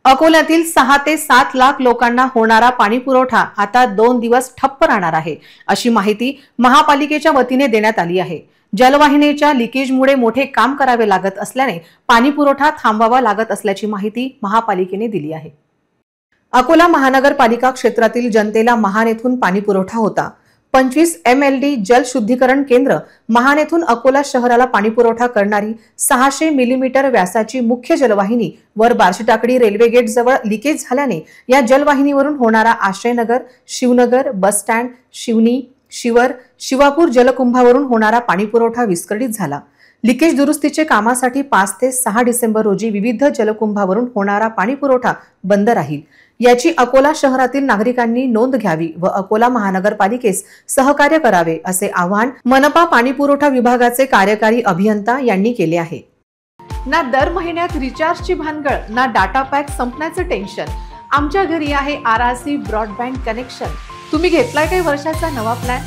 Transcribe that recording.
अकोल्यातील 6 ते 7 लाख लोकांना होणारा पाणी पुरवठा आता 2 दिवस ठप्प राहणार आहे, अशी माहिती महापालिकेच्या वतीने देण्यात आली आहे। जलवाहिनीच्या लिकेजमुळे मोठे काम करावे लागत असल्याने पाणी पुरवठा थांबवावा लागत असल्याची माहिती महापालिकेने दिली आहे। अकोला महानगरपालिका क्षेत्रातील जनतेला महान येथून पाणी पुरवठा होता। 25 MLD जल शुद्धीकरण केंद्र महान येथून अकोला शहराला पाणी पुरवठा करणारी 600 मिलीमीटर व्यासाची मुख्य जलवाहिनी वर बार्शीटाकडी रेल्वे गेट जवळ लिकेज झाल्याने या जलवाहिनीवरून होणारा आश्रयनगर, शिवनगर, बस स्टँड, शिवनी, शिवर, शिवापूर जलकुंभावरून होणारा पाणी पुरवठा विस्कळीत झाला। लिकेज दुरुस्तीचे कामासाठी 5 ते 6 डिसेंबर रोजी विविध जलकुंभावरून होणारा पाणी पुरवठा बंद राहील, याची अकोला शहरातील नागरिकांनी नोंद घ्यावी व अकोला महानगरपालिकेस सहकार्य करावे, असे आवाहन मनपा पाणी पुरवठा विभागाचे कार्यकारी अभियंता यांनी केले आहे। ना दर महिन्यात रिचार्जची भानगड, ना डाटा पॅक संपण्याचे टेन्शन। आमच्या घरी आहे RRC ब्रॉडबँड कनेक्शन। तुम्ही घेतलाय काही वर्षाचा नवा प्लॅन?